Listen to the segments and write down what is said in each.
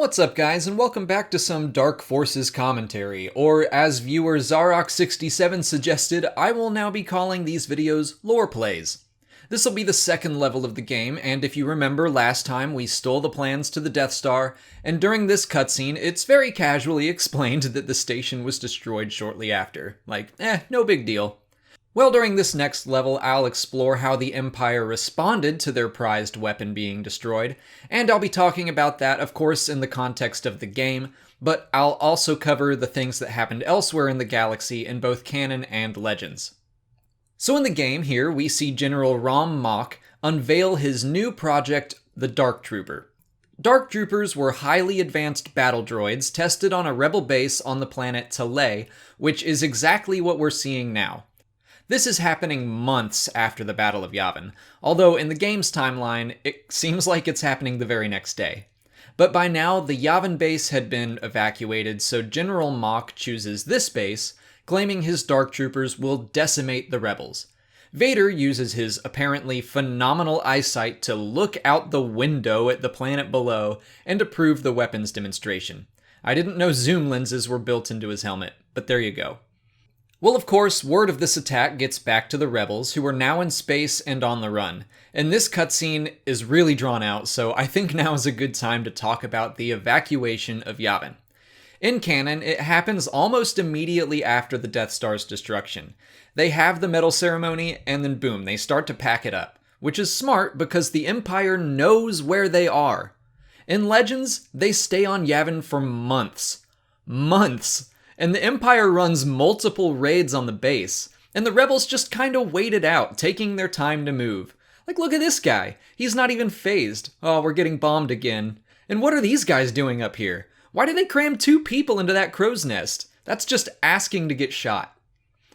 What's up guys, and welcome back to some Dark Forces commentary, or as viewer Zarok67 suggested, I will now be calling these videos lore plays. This will be the second level of the game, and if you remember last time we stole the plans to the Death Star, and during this cutscene it's very casually explained that the station was destroyed shortly after. Like, no big deal. Well, during this next level, I'll explore how the Empire responded to their prized weapon being destroyed, and I'll be talking about that, of course, in the context of the game, but I'll also cover the things that happened elsewhere in the galaxy in both canon and legends. So in the game here, we see General Rom Mok unveil his new project, the Dark Trooper. Dark Troopers were highly advanced battle droids tested on a rebel base on the planet Talay, which is exactly what we're seeing now. This is happening months after the Battle of Yavin, although in the game's timeline, it seems like it's happening the very next day. But by now, the Yavin base had been evacuated, so General Mok chooses this base, claiming his Dark Troopers will decimate the rebels. Vader uses his apparently phenomenal eyesight to look out the window at the planet below and approve the weapons demonstration. I didn't know zoom lenses were built into his helmet, but there you go. Well, of course, word of this attack gets back to the rebels, who are now in space and on the run. And this cutscene is really drawn out, so I think now is a good time to talk about the evacuation of Yavin. In canon, it happens almost immediately after the Death Star's destruction. They have the medal ceremony, and then boom, they start to pack it up. Which is smart, because the Empire knows where they are. In Legends, they stay on Yavin for months. Months! And the Empire runs multiple raids on the base, and the rebels just kinda wait it out, taking their time to move. Like, look at this guy. He's not even phased. Oh, we're getting bombed again. And what are these guys doing up here? Why did they cram 2 people into that crow's nest? That's just asking to get shot.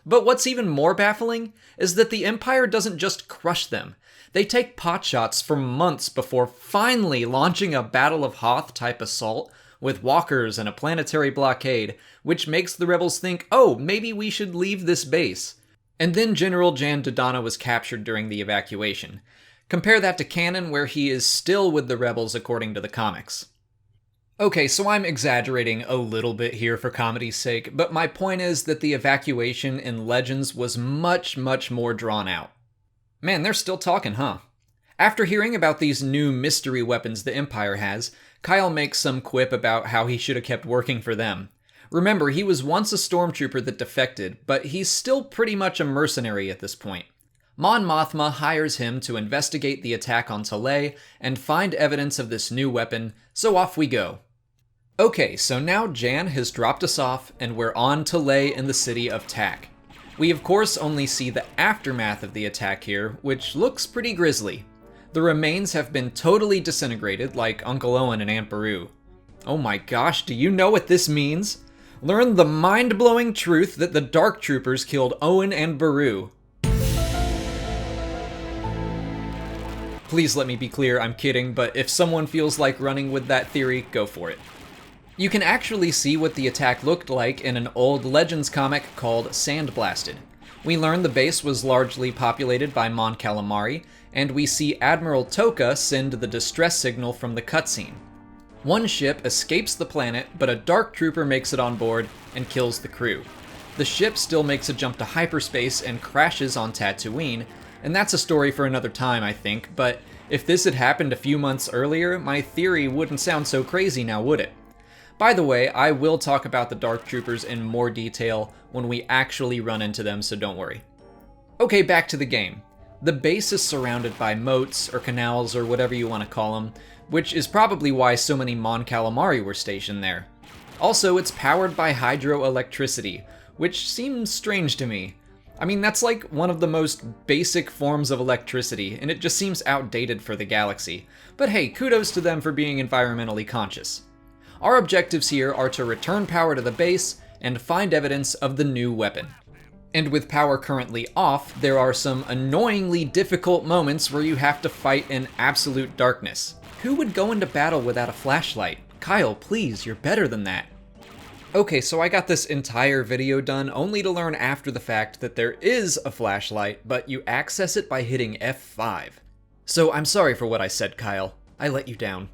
But what's even more baffling is that the Empire doesn't just crush them. They take potshots for months before finally launching a Battle of Hoth type assault with walkers and a planetary blockade, which makes the rebels think, oh, maybe we should leave this base. And then General Jan Dodonna was captured during the evacuation. Compare that to canon, where he is still with the rebels according to the comics. Okay, so I'm exaggerating a little bit here for comedy's sake, but my point is that the evacuation in Legends was much more drawn out. Man, they're still talking, huh? After hearing about these new mystery weapons the Empire has, Kyle makes some quip about how he should have kept working for them. Remember, he was once a stormtrooper that defected, but he's still pretty much a mercenary at this point. Mon Mothma hires him to investigate the attack on Talay and find evidence of this new weapon, so off we go. Okay, so now Jan has dropped us off, and we're on Talay in the city of Tak. We of course only see the aftermath of the attack here, which looks pretty grisly. The remains have been totally disintegrated, like Uncle Owen and Aunt Beru. Oh my gosh, do you know what this means? Learn the mind-blowing truth that the Dark Troopers killed Owen and Beru. Please let me be clear, I'm kidding, but if someone feels like running with that theory, go for it. You can actually see what the attack looked like in an old Legends comic called Sandblasted. We learn the base was largely populated by Mon Calamari, and we see Admiral Toka send the distress signal from the cutscene. One ship escapes the planet, but a Dark Trooper makes it on board and kills the crew. The ship still makes a jump to hyperspace and crashes on Tatooine, and that's a story for another time, I think, but if this had happened a few months earlier, my theory wouldn't sound so crazy now, would it? By the way, I will talk about the Dark Troopers in more detail when we actually run into them, so don't worry. Okay, back to the game. The base is surrounded by moats, or canals, or whatever you want to call them, which is probably why so many Mon Calamari were stationed there. Also, it's powered by hydroelectricity, which seems strange to me. I mean, that's like one of the most basic forms of electricity, and it just seems outdated for the galaxy. But hey, kudos to them for being environmentally conscious. Our objectives here are to return power to the base and find evidence of the new weapon. And with power currently off, there are some annoyingly difficult moments where you have to fight in absolute darkness. Who would go into battle without a flashlight? Kyle, please, you're better than that. Okay, so I got this entire video done only to learn after the fact that there is a flashlight, but you access it by hitting F5. So I'm sorry for what I said, Kyle. I let you down.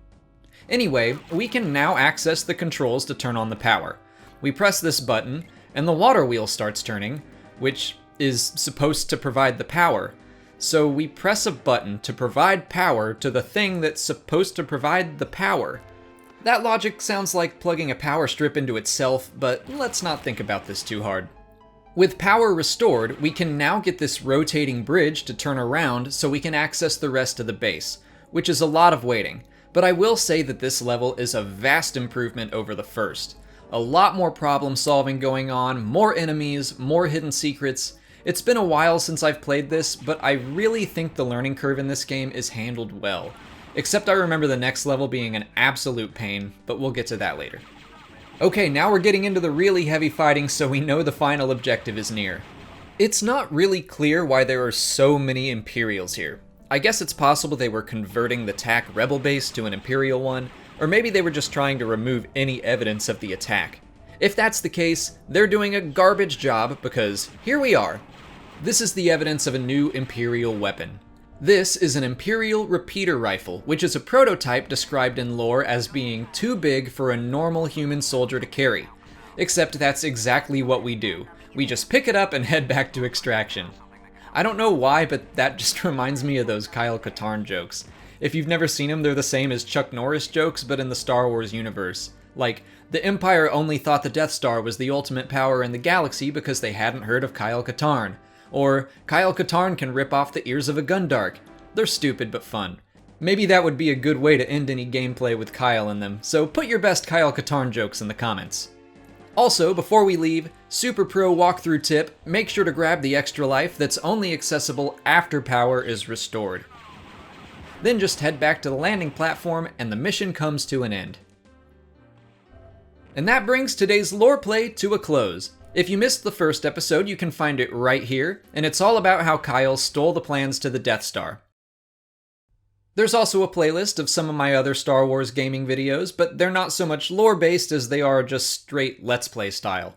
Anyway, we can now access the controls to turn on the power. We press this button, and the water wheel starts turning, which is supposed to provide the power. So we press a button to provide power to the thing that's supposed to provide the power. That logic sounds like plugging a power strip into itself, but let's not think about this too hard. With power restored, we can now get this rotating bridge to turn around so we can access the rest of the base, which is a lot of waiting, but I will say that this level is a vast improvement over the first. A lot more problem solving going on, more enemies, more hidden secrets. It's been a while since I've played this, but I really think the learning curve in this game is handled well. Except I remember the next level being an absolute pain, but we'll get to that later. Okay, now we're getting into the really heavy fighting, so we know the final objective is near. It's not really clear why there are so many Imperials here. I guess it's possible they were converting the TAC rebel base to an Imperial one, or maybe they were just trying to remove any evidence of the attack. If that's the case, they're doing a garbage job because here we are. This is the evidence of a new Imperial weapon. This is an Imperial repeater rifle, which is a prototype described in lore as being too big for a normal human soldier to carry. Except that's exactly what we do. We just pick it up and head back to extraction. I don't know why, but that just reminds me of those Kyle Katarn jokes. If you've never seen them, they're the same as Chuck Norris jokes, but in the Star Wars universe. Like, the Empire only thought the Death Star was the ultimate power in the galaxy because they hadn't heard of Kyle Katarn. Or, Kyle Katarn can rip off the ears of a Gundark. They're stupid but fun. Maybe that would be a good way to end any gameplay with Kyle in them, so put your best Kyle Katarn jokes in the comments. Also, before we leave, Super Pro walkthrough tip, make sure to grab the extra life that's only accessible after power is restored. Then just head back to the landing platform and the mission comes to an end. And that brings today's lore play to a close. If you missed the first episode, you can find it right here, and it's all about how Kyle stole the plans to the Death Star. There's also a playlist of some of my other Star Wars gaming videos, but they're not so much lore-based as they are just straight Let's Play style.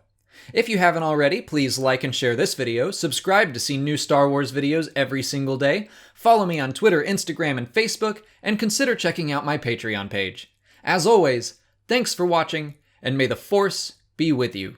If you haven't already, please like and share this video, subscribe to see new Star Wars videos every single day, follow me on Twitter, Instagram, and Facebook, and consider checking out my Patreon page. As always, thanks for watching, and may the Force be with you.